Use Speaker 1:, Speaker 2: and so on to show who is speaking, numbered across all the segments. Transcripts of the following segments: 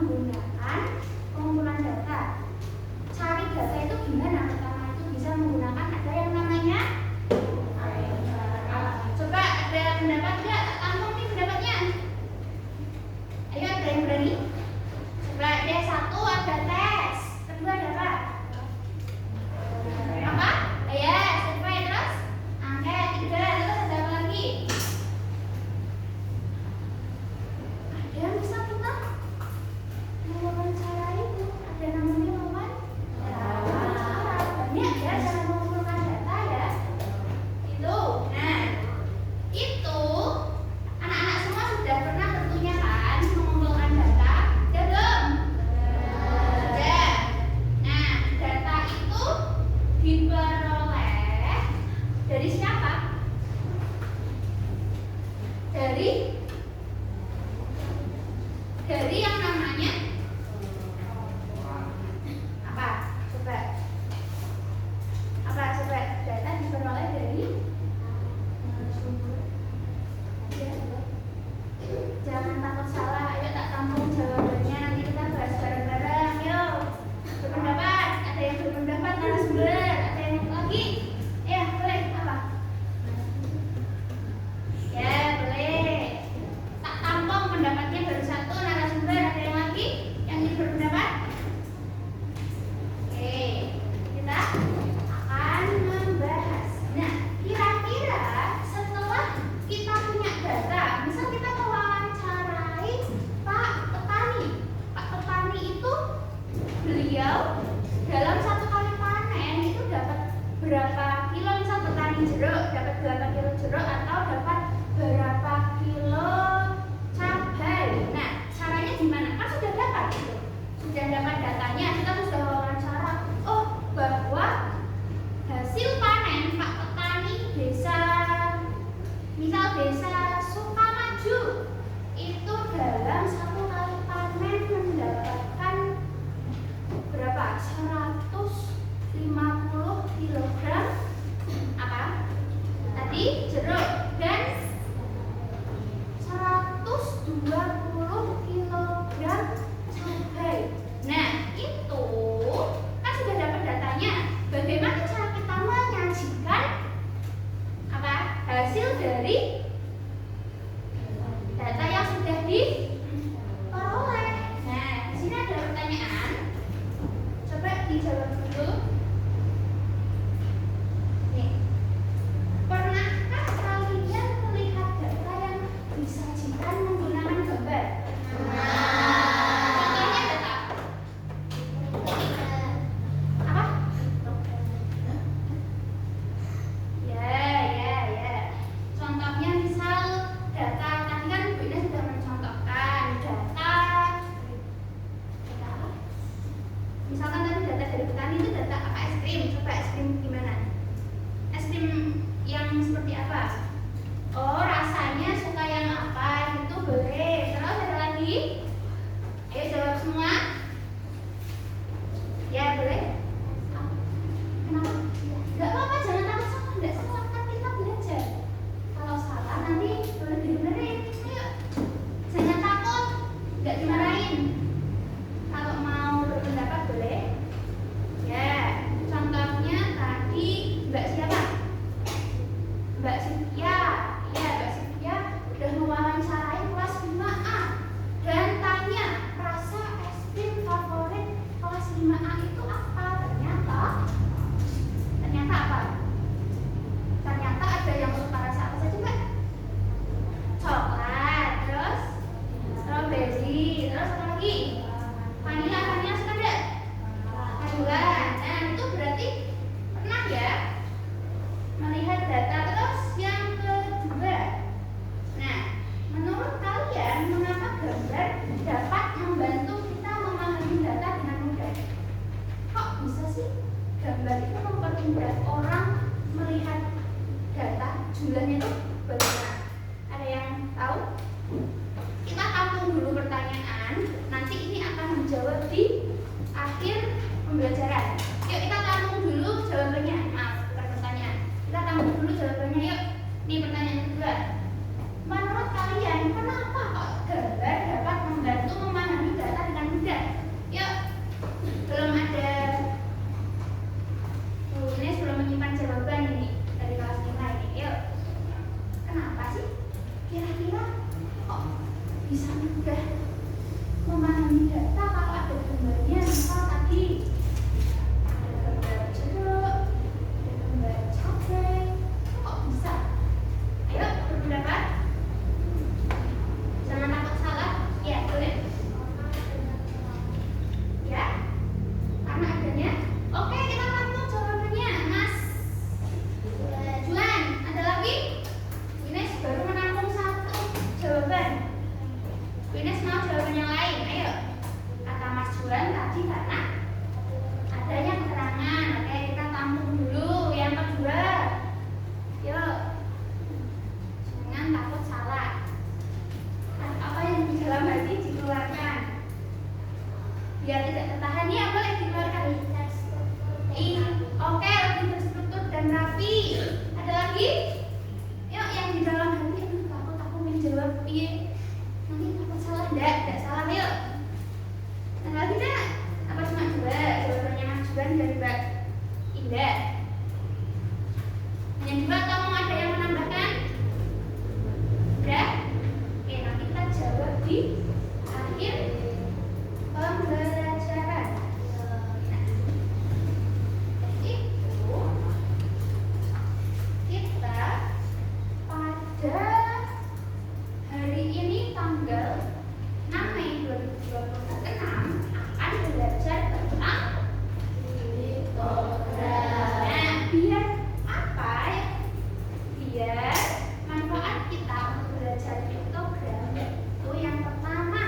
Speaker 1: menggunakan pengumpulan data. Cari data itu gimana? Pertama itu bisa menggunakan ada yang namanya coba ada pendapat nggak? Tampung nih pendapatnya. Ayo, ada yang berani? Coba ada satu, ada tes. Kedua ada apa? Apa? Ya, survei. Terus angket. Tiga. Terus ada apa lagi? Ada yang bisa kita mewawancarai itu. Ada namanya wawancara. Banyak ya cara mengumpulkan data ya. Itu. Nah, itu anak-anak semua sudah pernah tentunya kan mengumpulkan data. Sudah belum? Sudah. Nah, data itu diperoleh dari siapa? Dari yang namanya apa? Coba. Apa coba? Data diperoleh dari jangan takut salah. Ayo tak tampung jawabannya. Nanti kita bahas bareng-bareng. Yuk. Berpendapat. Ada yang berpendapat narasumber. Ada yang lagi? Ya, boleh. Apa? Ya, boleh. Tak tampung pendapatnya baru satu narasumber. Ada yang lagi yang ingin berpendapat? Oke, kita akan membahas. Nah, kira-kira setelah kita punya data, misal kita mewawancarai Pak Petani. Pak Petani itu beliau dalam satu kali panen itu dapat berapa kilo? Misal petani jeruk dapat berapa kilo jeruk atau dapat berapa kilo cabai. Nah, caranya gimana? Kan sudah dapat gitu. Sudah dapat datanya, kita sudah wawancara. Oh, bahwa hasil panen Pak Petani desa misal desa Sukamaju itu dalam satu kali panen mendapatkan berapa? 150 kg apa? Tadi jeruk dan 120 kg cabai. Nah, itu kan sudah dapat datanya. Bagaimana cara kita menyajikan apa? Hasil dari data yang sudah diperoleh. Nah, di sini ada pertanyaan. Coba dijawab dulu. Nih. Pernahkah kalian melihat data yang disajikan menggunakan gambar? Contohnya data apa? Ya. Contohnya misal data tadi kan Bu Ina sudah mencontohkan data apa? Misalkan tadi data dari petani itu data apa? Es krim. Coba es krim gimana? Es krim yang seperti apa? Oh, rasanya suka yang apa? Itu boleh. Terus ada lagi? Ayo jawab semua. Ya, boleh. Kenapa? Gak apa-apa, jangan takut sama. Gak salah, kan kita belajar. Kalau salah nanti boleh dibenerin. Ayo. Jangan takut. Gak dimarahin. Kalau mau berpendapat boleh. Ya, contohnya tadi Mbak siapa? Mbak Sylvia. Ya, Mbak Sylvia udah mewawancarai kelas 5A dan tanya rasa es krim favorit kelas 5A itu apa? Ternyata apa? Ternyata ada yang suka rasa apa saja, Mbak? Coklat, terus strawberry, terus apa lagi? Vanilla suka enggak? Vanilla. Nah, itu berarti pernah ya melihat data. Terus yang kedua. Nah, menurut kalian mengapa gambar dapat membantu kita memahami data dengan mudah? Kok bisa sih gambar itu mempermudah orang melihat data jumlahnya itu bagaimana? Ada yang tahu? Kita tampung dulu pertanyaan, nanti ini akan menjawab di akhir pembelajaran. Yuk kita tampung dulu jawabannya. Maaf, bukan pertanyaan. Kita tampung dulu jawabannya yuk. Ini pertanyaan kedua. Menurut kalian, kenapa kok gambar dapat membantu memahami data dengan mudah? Yuk, belum ada. Ini belum menyimpan jawaban ini dari kelas 5 ini. Yuk, kenapa sih kira-kira kok bisa mudah memahami data kalau ada gambarnya? Misal tadi ada gambar jeruk, ada gambar cabai, kok bisa? Ayo, berpendapat? Jangan takut salah. Ya, boleh. Ya, karena adanya. Oke, kita langsung jawabannya, Mas Juan. Ada lagi? Ines baru menampung satu jawaban. Ines mau jawaban yang lain. Ayo. Kata Mas Juan tadi karena adanya keterangan. Oke, kita tampung dulu. Yang kedua, yuk. Jangan takut salah. Apa yang di dalam hati dikeluarkan. Biar tidak tertahan ya, boleh dikeluarkan. Oke, lebih terstruktur dan rapi. Ada lagi? Yuk, yang di dalam hati. Aduh, takut aku menjawab. Iya. Nanti takut salah. Enggak salah. Yuk. Ada lagi enggak? Apa cuma dua? Jawabannya Mas Juan dan Mbak Indah. Hanya dua atau mau ada yang menambahkan? Udah? Oke, nanti kita jawab di akhir pembelajaran. Itu kita pada hari ini tanggal 6 Mei 2026 akan belajar tentang histogram. Nah, biar apa ya? Biar manfaat kita untuk belajar histogram itu yang pertama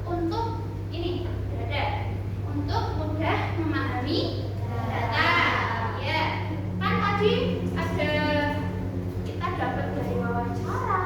Speaker 1: untuk ini ada untuk mudah memahami data. Ya, kan tadi ada kita dapat dari wawancara,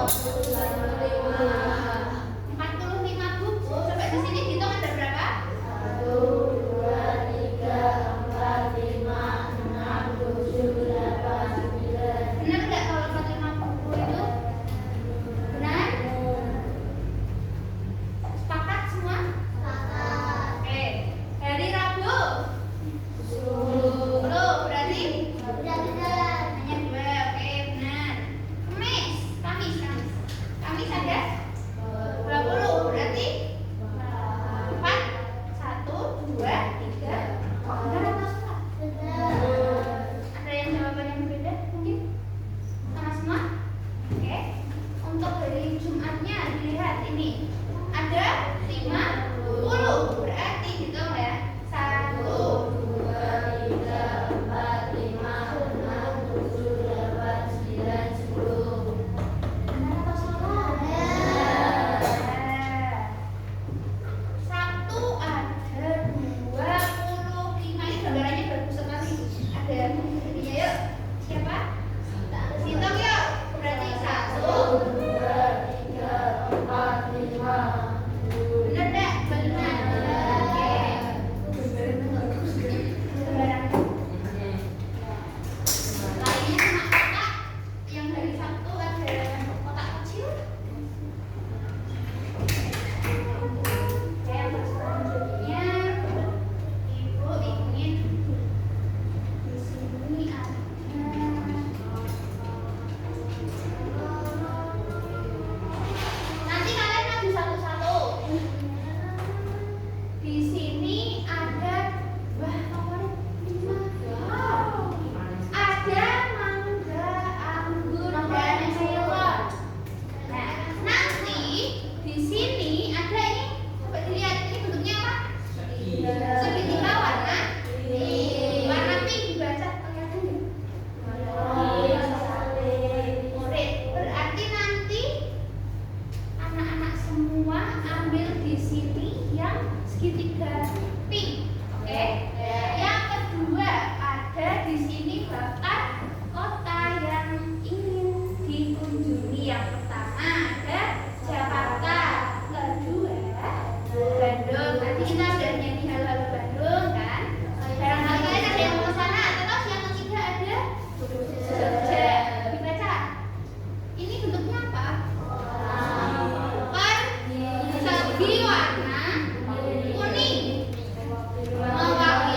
Speaker 1: 45 buku. Coba di sini hitung ada berapa? 1, 2, 3, 4, 5, 6, 7, 8, 9. Benar nggak kalau 45 buku itu? Benar? Sepakat semua? Sepakat. Oke. Hari Rabu 10 berarti? Benar. Hanya 2. Oke, benar. Kamis ada 20 berarti 4, 1, 2, 3. Benar atau salah? Benar. Ada yang jawabannya berbeda mungkin? Sama semua? Oke. Untuk hari Jumatnya dilihat ini ada 50 berarti hitung ya. 1, 2, 3, 4, 5, 6, 7, 8, 9, 10. Benar atau salah? Benar. Sabtu ada 25. Ini gambarannya bagus sekali. Ada ininya yuk. Siapa? Hitung yuk. Berarti 1, 2, 3, 4, 5. Benar enggak? Benar. Oke. Gambaran. Lainnya cuma kotak. Yang hari Sabtu ada kotak kecil. Oke, yang selanjutnya Ibu ingin di sini ada nanti kalian maju satu-satu. Di sini ada favorit 5. Wow. Ada mangga, anggur, dan melon. Nah, nanti di sini ada ini. Coba dilihat ini bentuknya apa? Segitiga warna pink. Baca kelihatan nggak? Murid. Berarti nanti anak-anak semua ambil di sini yang segitiga pink. Oke. Yang kedua ada di sini bakat kota yang ingin dikunjungi. Yang pertama ada Jakarta, kedua Bandung. Nanti kita udah nyanyi halo-halo Bandung kan. Barangkali kalian ada yang mau ke sana atau yang ketiga ada Jogja. Dibaca. Ini bentuknya apa? Persegi warna kuning mewakili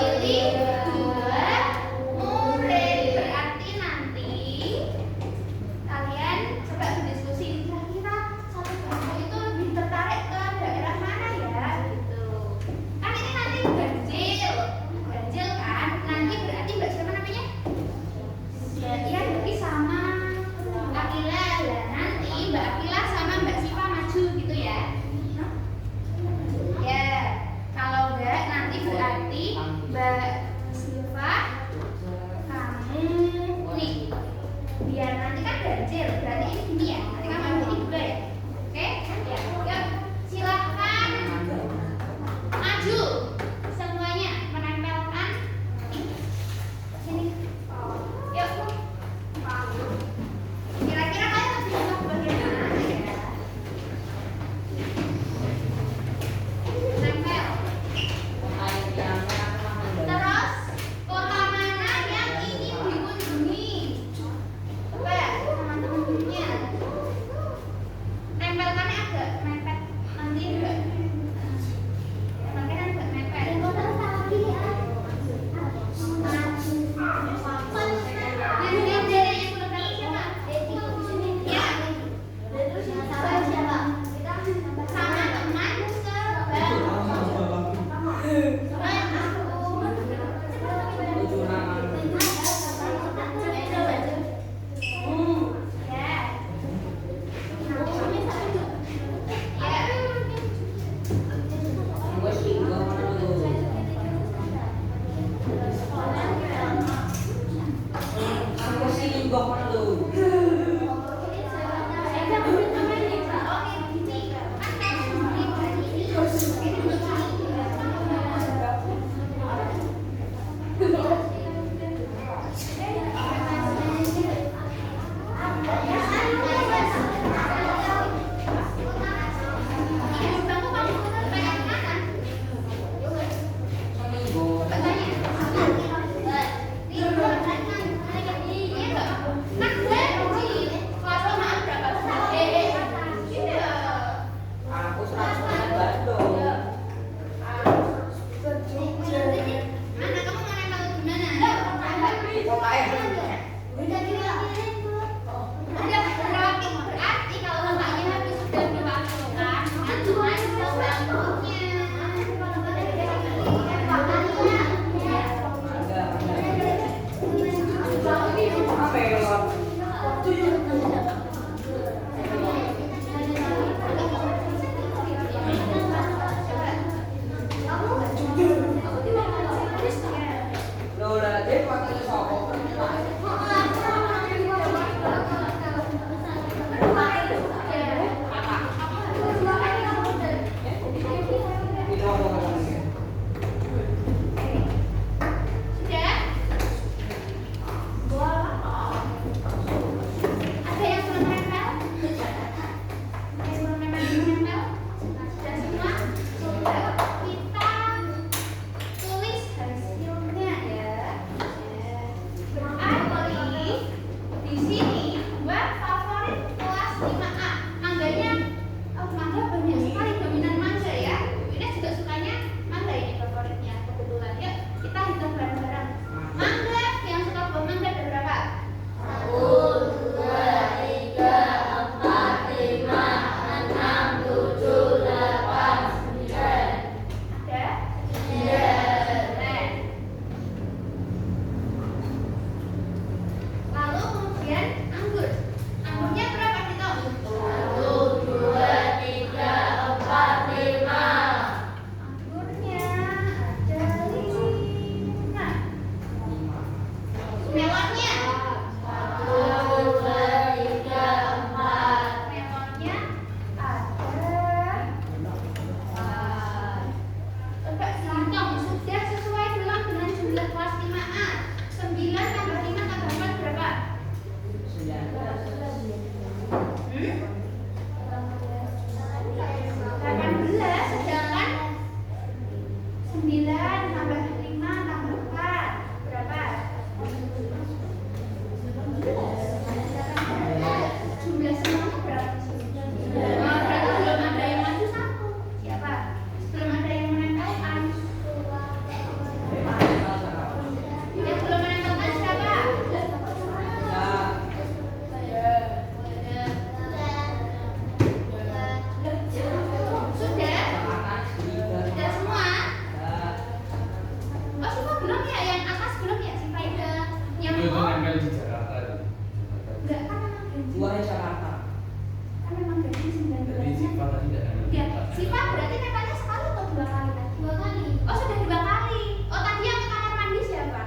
Speaker 2: sifat tadi tidak ada.
Speaker 1: Ya, sifat berarti nempelnya sekali atau dua kali? Dua kali. Oh, sudah dua kali. Oh, tadi yang ke kamar mandi siapa?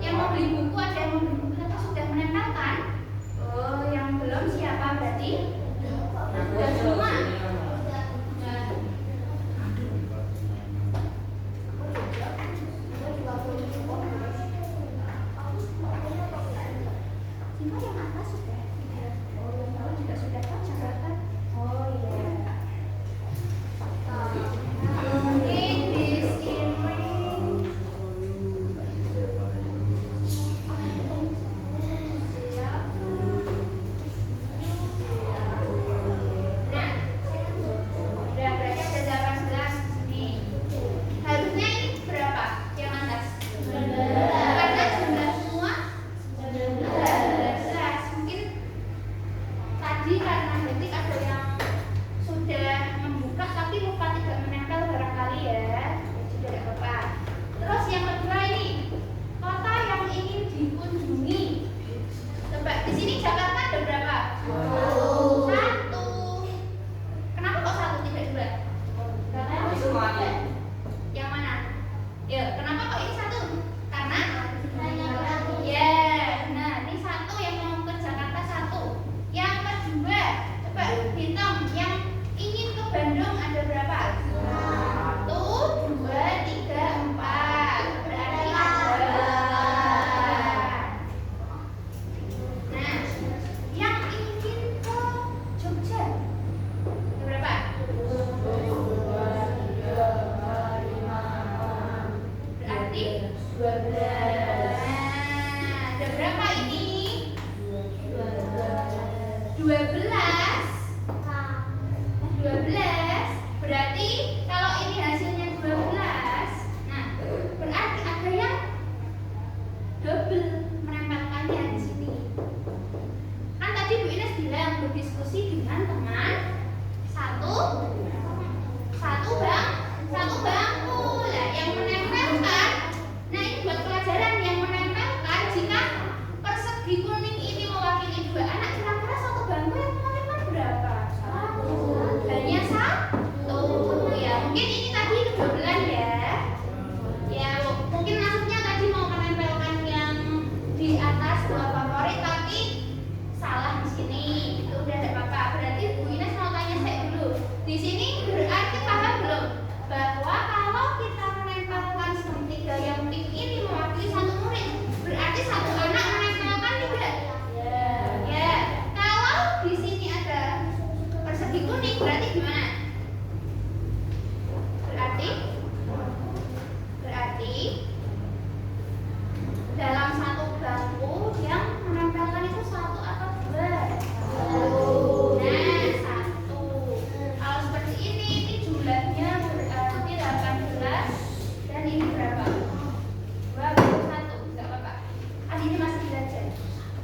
Speaker 1: Yang mau beli buku, ada yang mau beli buku atau sudah menempelkan? Oh, yang belum siapa berarti? Sudah semua. Sifat yang atas sudah. Oh, yang bawah juga sudah kan catatan. Oh iya. In this evening. Nah, udah berarti ada 18 di sini. Harusnya ini berapa? Yang atas? 19. Karena jumlah semua 19. Mungkin tadi karena detik ada yang sudah membuka tapi lupa tidak menempel barangkali ya. Sudah tidak apa-apa. Terus yang kedua ini kota yang ingin dikunjungi. Coba di sini Jakarta ada berapa? Satu. Kenapa kok satu tidak dua? Yang mana? Ya, kenapa kok ini satu? Karena ya, nah ini satu yang mau ke Jakarta satu. Yang kedua, coba hitung yang ingin ke Bandung ada berapa? 1, 2, 3, 4. Berarti ada. Nah, yang ingin ke Jogja ada berapa? 2. Berarti 12. Ada berapa ini? 12. 12. Berarti kalau ini hasilnya 12. Nah, berarti ada yang double menempelkannya di sini. Kan tadi Bu Ines bilang berdiskusi dengan teman satu bangku. Lah yang menempelkan. Nah, ini buat pelajaran yang menempelkan jika persegi kuning ini mewakili 2 anak, kira-kira satu bangku yang menempelkan berapa? Hanya 1. Ya, mungkin ini tadi kebetulan ya. Ya, mungkin maksudnya tadi mau menempelkan yang di atas 2 favorit tapi salah di sini. Itu udah tidak apa-apa. Berarti Bu Ines mau tanya saya dulu. Di sini berarti paham belum bahwa kalau kita menempelkan segitiga yang pink ini mewakili satu murid, berarti satu anak menempelkan 3. Ya. Kalau di sini ada persegi kuning berarti gimana? Berarti dalam satu bangku yang menempelkan itu 1 atau 2? Nah, 1. Kalau seperti ini jumlahnya berarti 18 dan ini berapa? 21. Enggak apa-apa. Kan ini masih belajar.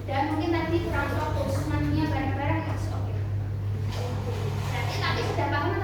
Speaker 1: Dan mungkin tadi kurang fokus, semuanya bareng-bareng oke. Berarti tapi sudah paham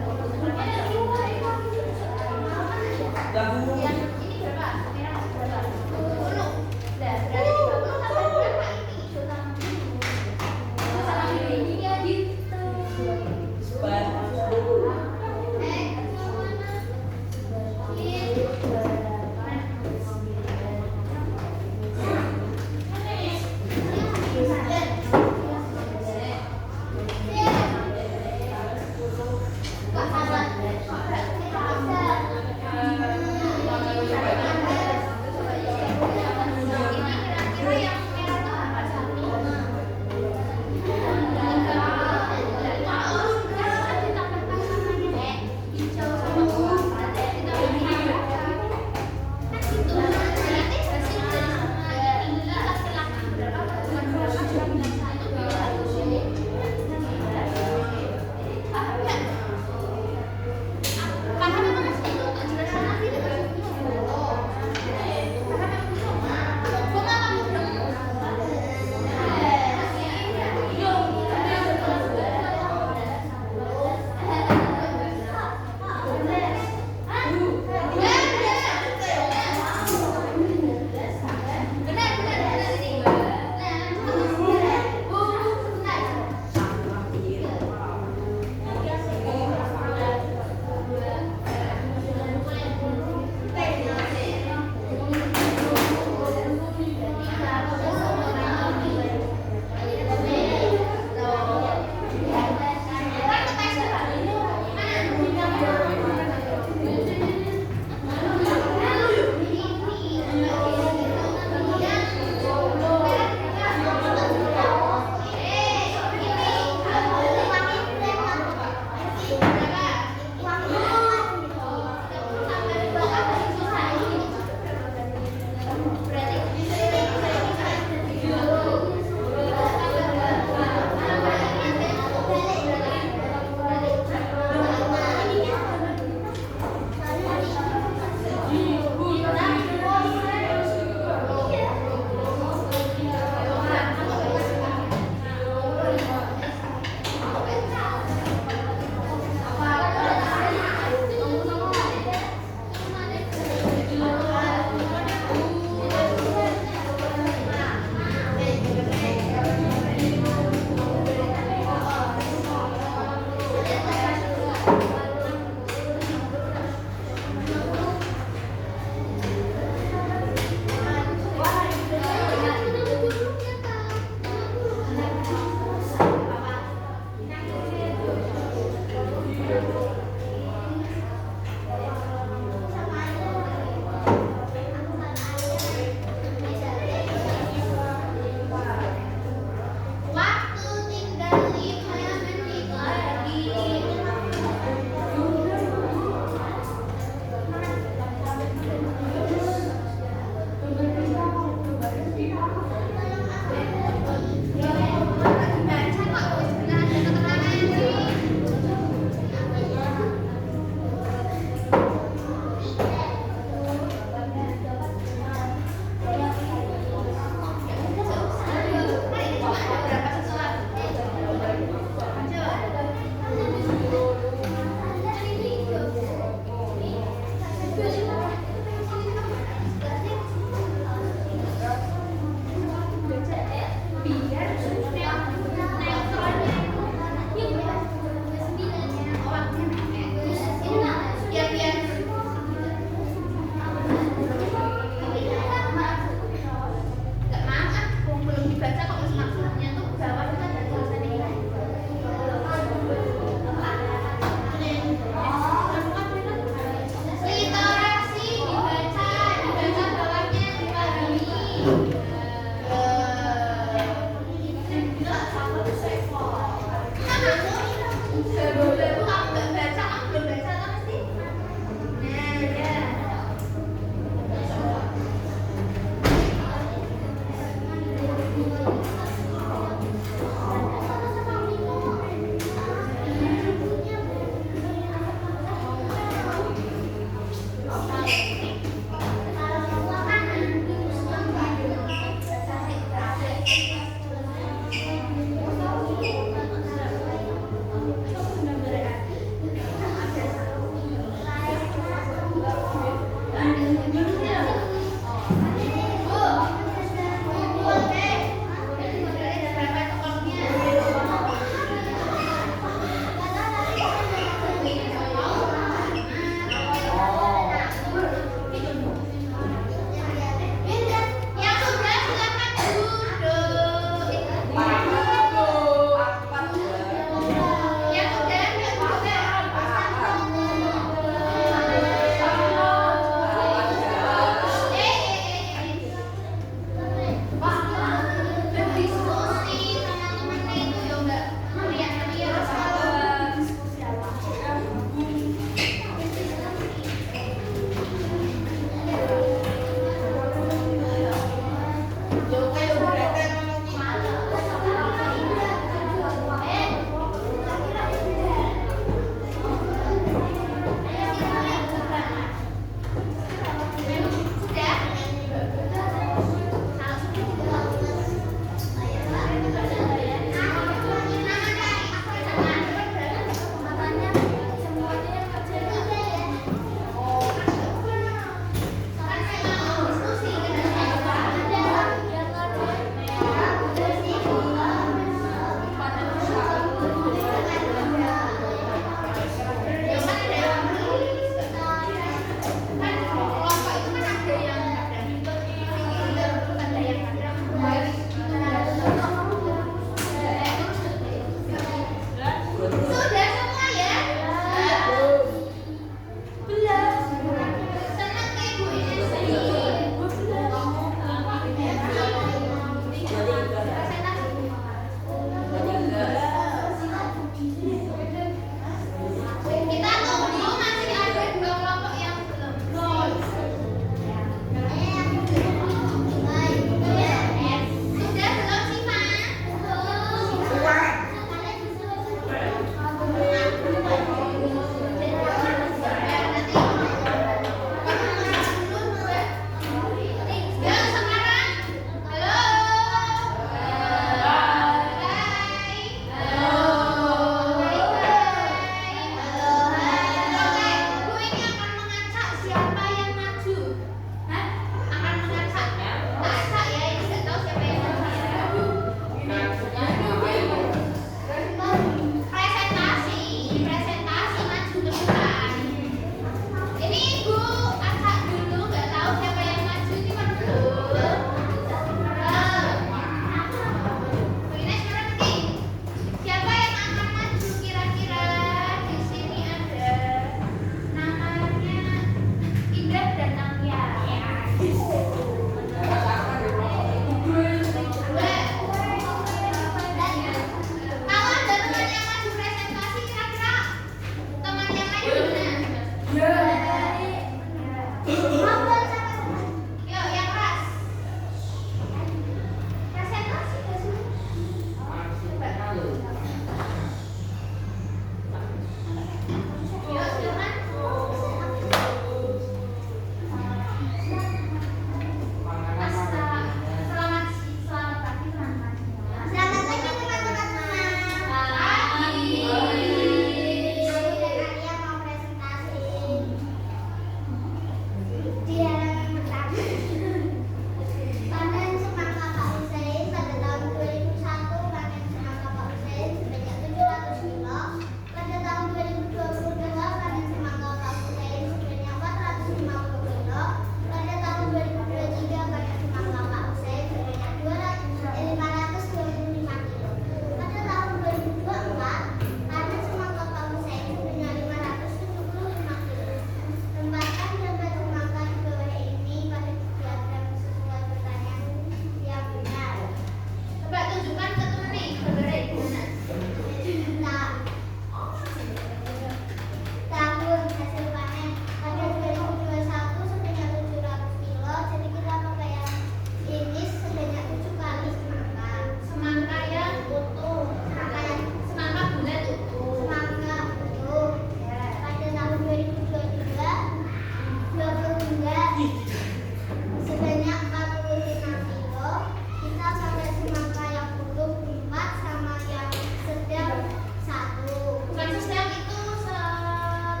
Speaker 2: sebanyak 45 kilo. Kita pakai semangka yang utuh 4 sama yang sedang 1.
Speaker 1: Bukan sedang, itu setengah.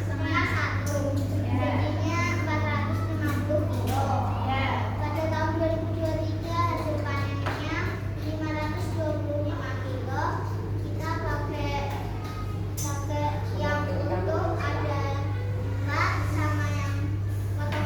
Speaker 2: Setengah 1. Jadinya 450 kilo.
Speaker 1: Ya.
Speaker 2: Pada tahun 2023 hasil panennya 525 kilo. Kita pakai yang utuh ada 4 sama yang potong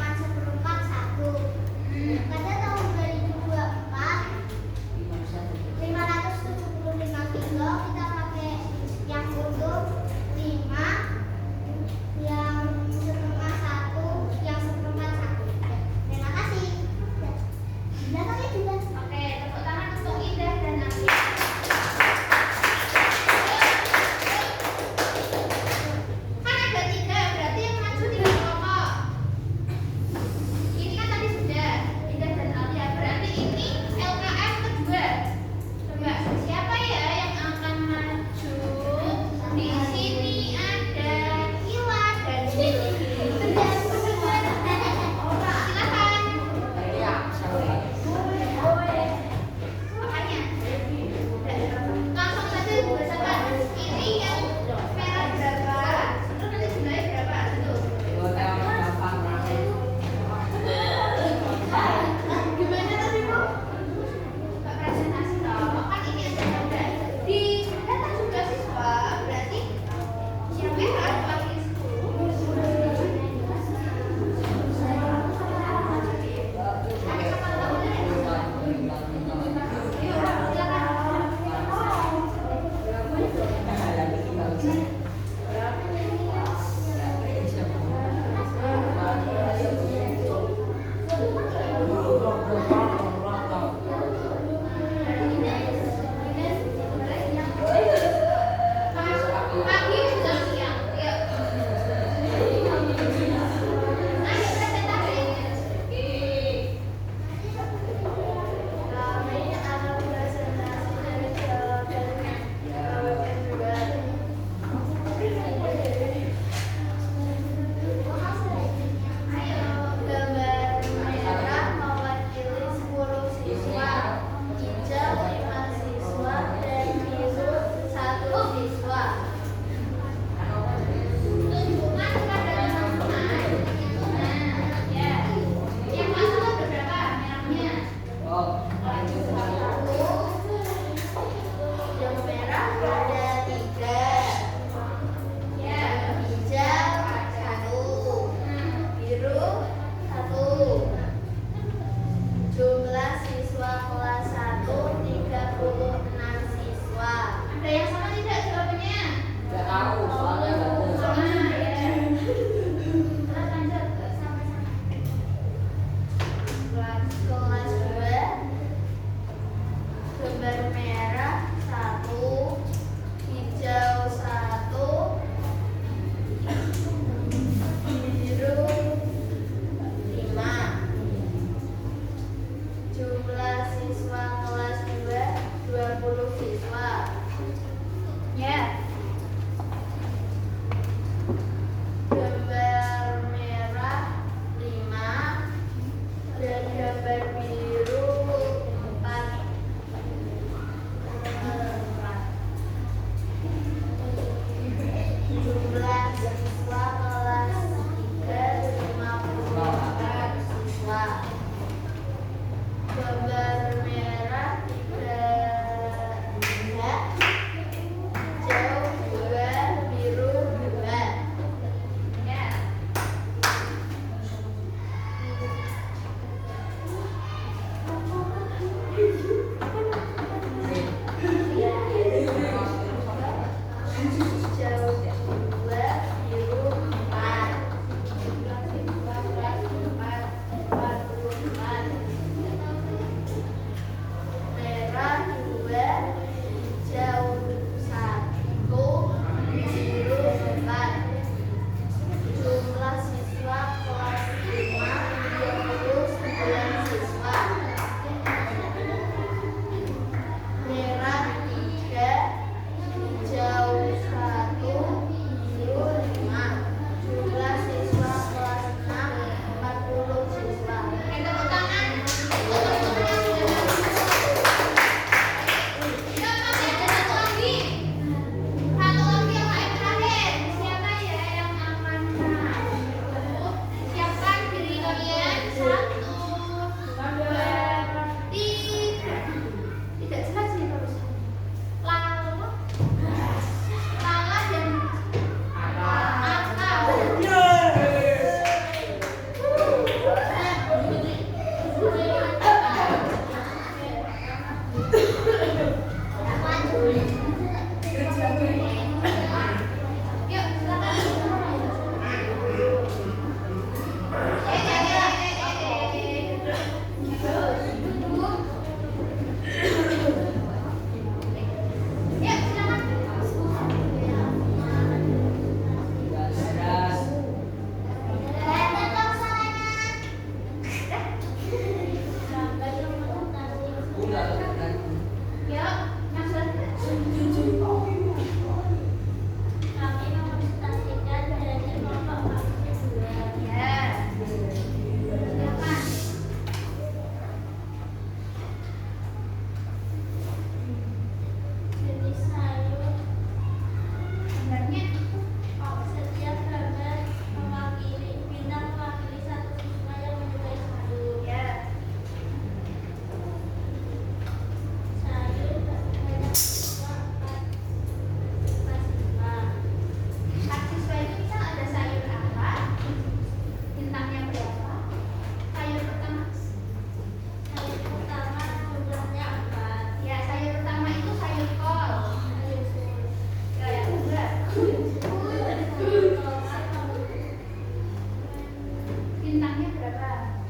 Speaker 1: nilainya berapa?